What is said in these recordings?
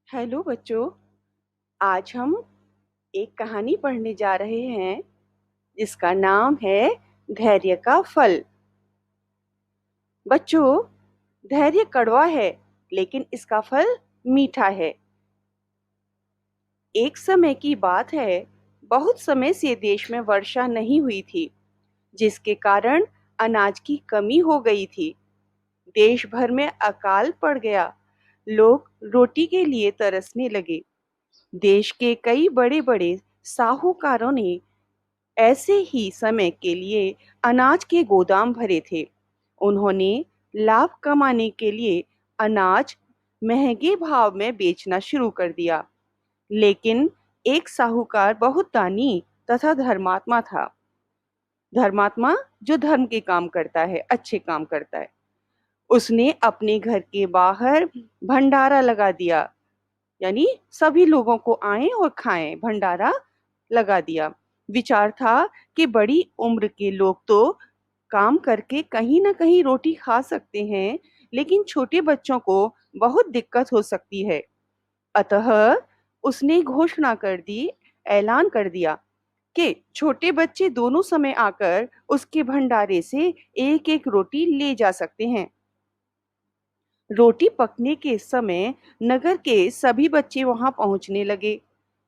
Hello बच्चों। आज हम एक कहानी पढ़ने जा रहे हैं जिसका नाम है धैर्य का फल। बच्चों, धैर्य कड़वा है लेकिन इसका फल मीठा है। एक समय की बात है, बहुत समय से देश में वर्षा नहीं हुई थी, जिसके कारण अनाज की कमी हो गई थी। देश भर में अकाल पड़ गया। लोग रोटी के लिए तरसने लगे। देश के कई बड़े बड़े साहूकारों ने ऐसे ही समय के लिए अनाज के गोदाम भरे थे। उन्होंने लाभ कमाने के लिए अनाज महंगे भाव में बेचना शुरू कर दिया। लेकिन एक साहूकार बहुत दानी तथा धर्मात्मा था। धर्मात्मा जो धर्म के काम करता है, अच्छे काम करता है। उसने अपने घर के बाहर भंडारा लगा दिया, यानी सभी लोगों को आए और खाएं, भंडारा लगा दिया। विचार था कि बड़ी उम्र के लोग तो काम करके कहीं ना कहीं रोटी खा सकते हैं, लेकिन छोटे बच्चों को बहुत दिक्कत हो सकती है। अतः उसने घोषणा कर दी, ऐलान कर दिया कि छोटे बच्चे दोनों समय आकर उसके भंडारे से एक एक रोटी ले जा सकते हैं। रोटी पकने के समय नगर के सभी बच्चे वहां पहुंचने लगे।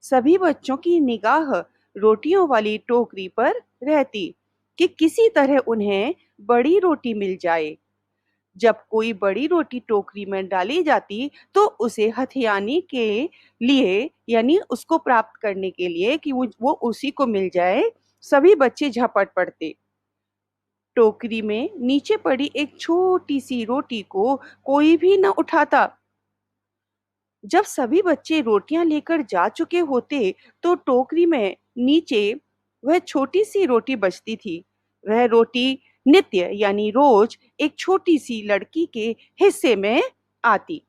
सभी बच्चों की निगाह रोटियों वाली टोकरी पर रहती कि किसी तरह उन्हें बड़ी रोटी मिल जाए। जब कोई बड़ी रोटी टोकरी में डाली जाती तो उसे हथियाने के लिए, यानी उसको प्राप्त करने के लिए कि वो उसी को मिल जाए, सभी बच्चे झपट पड़ते। टोकरी में नीचे पड़ी एक छोटी सी रोटी को कोई भी न उठाता। जब सभी बच्चे रोटियां लेकर जा चुके होते तो टोकरी में नीचे वह छोटी सी रोटी बचती थी। वह रोटी नित्य यानी रोज एक छोटी सी लड़की के हिस्से में आती,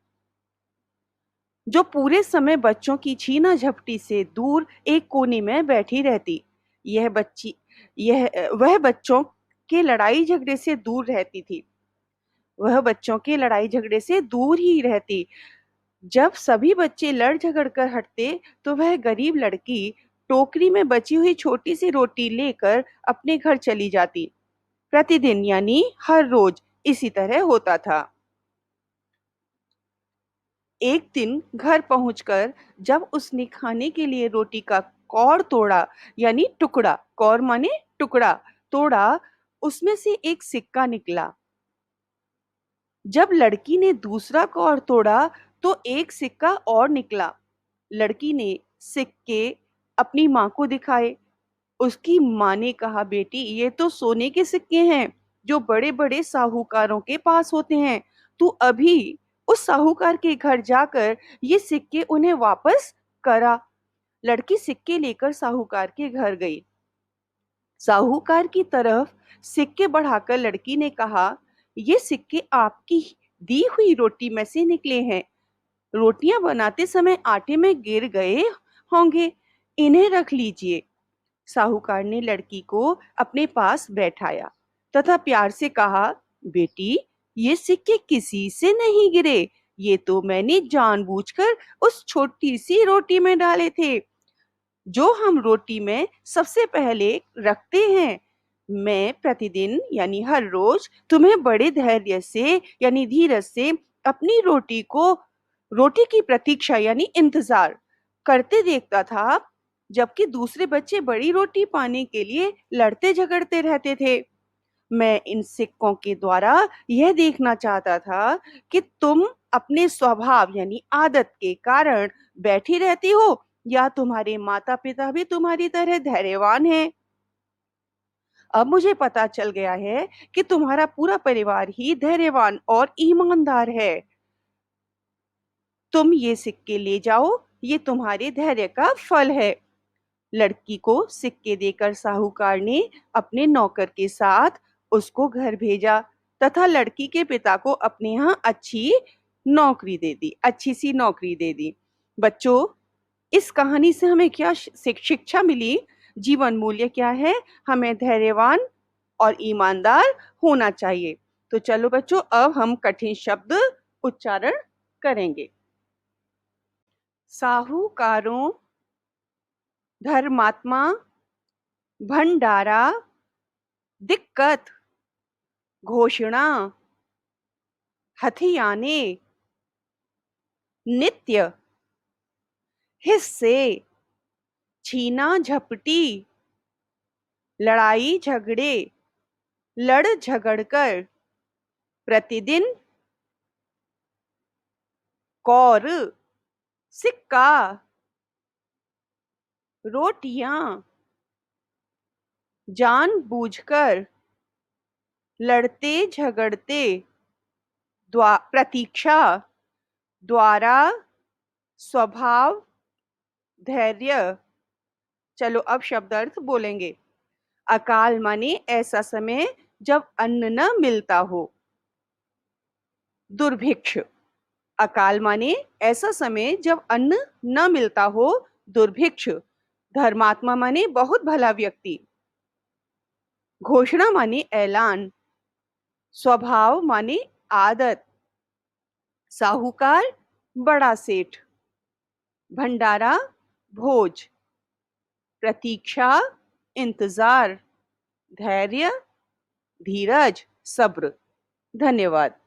जो पूरे समय बच्चों की छीना झपटी से दूर एक कोने में बैठी रहती। यह बच्ची यह वह बच्चों के लड़ाई झगड़े से दूर रहती थी। वह बच्चों के लड़ाई झगड़े से दूर ही रहती। जब सभी बच्चे लड़ झगड़ कर हटते तो वह गरीब लड़की टोकरी में बची हुई छोटी सी रोटी लेकर अपने घर चली जाती। प्रतिदिन यानी हर रोज इसी तरह होता था। एक दिन घर पहुंचकर जब उसने खाने के लिए रोटी का कौर तोड़ा, यानी टुकड़ा, कौर माने टुकड़ा, तोड़ा, उसमें से एक सिक्का निकला। जब लड़की ने दूसरा कौर तोड़ा तो एक सिक्का और निकला। लड़की ने सिक्के अपनी माँ को दिखाए। उसकी माँ ने कहा, बेटी ये तो सोने के सिक्के हैं जो बड़े बड़े साहूकारों के पास होते हैं। तू अभी उस साहूकार के घर जाकर ये सिक्के उन्हें वापस करा। लड़की सिक्के लेकर साहूकार के घर गई। साहूकार की तरफ सिक्के बढ़ाकर लड़की ने कहा, ये सिक्के आपकी दी हुई रोटी में से निकले हैं। रोटियां बनाते समय आटे में गिर गए होंगे, इन्हें रख लीजिए। साहूकार ने लड़की को अपने पास बैठाया तथा प्यार से कहा, बेटी ये सिक्के किसी से नहीं गिरे, ये तो मैंने जानबूझकर उस छोटी सी रोटी में डाले थे जो हम रोटी में सबसे पहले रखते हैं। मैं प्रतिदिन यानी हर रोज तुम्हें बड़े धैर्य से यानी धीरज से अपनी रोटी की प्रतीक्षा यानी इंतजार करते देखता था, जबकि दूसरे बच्चे बड़ी रोटी पाने के लिए लड़ते झगड़ते रहते थे। मैं इन सिक्कों के द्वारा यह देखना चाहता था कि तुम अपने स्वभाव यानी आदत के कारण बैठी रहती हो या तुम्हारे माता पिता भी तुम्हारी तरह धैर्यवान हैं। अब मुझे पता चल गया है कि तुम्हारा पूरा परिवार ही धैर्यवान और ईमानदार है। तुम ये सिक्के ले जाओ, ये तुम्हारे धैर्य का फल है। लड़की को सिक्के देकर साहूकार ने अपने नौकर के साथ उसको घर भेजा तथा लड़की के पिता को अपने यहाँ अच्छी सी नौकरी दे दी। बच्चों, इस कहानी से हमें क्या शिक्षा मिली? जीवन मूल्य क्या है? हमें धैर्यवान और ईमानदार होना चाहिए। तो चलो बच्चों, अब हम कठिन शब्द उच्चारण करेंगे। साहूकारों, धर्मात्मा, भंडारा, दिक्कत, घोषणा, हथियाने, नित्य, हिस्से, छीना झपटी, लड़ाई झगड़े, लड़ झगड़कर, प्रतिदिन, कौर, सिक्का, रोटियां, जानबूझकर, लड़ते झगड़ते, प्रतीक्षा, द्वारा, स्वभाव, धैर्य। चलो अब शब्द अर्थ बोलेंगे। अकाल माने ऐसा समय जब अन्न न मिलता हो। दुर्भिक्ष, अकाल माने ऐसा समय जब अन्न न मिलता हो। दुर्भिक्ष। धर्मात्मा माने बहुत भला व्यक्ति। घोषणा माने ऐलान। स्वभाव माने आदत। साहूकार बड़ा सेठ। भंडारा भोज। प्रतीक्षा इंतजार। धैर्य धीरज सब्र। धन्यवाद।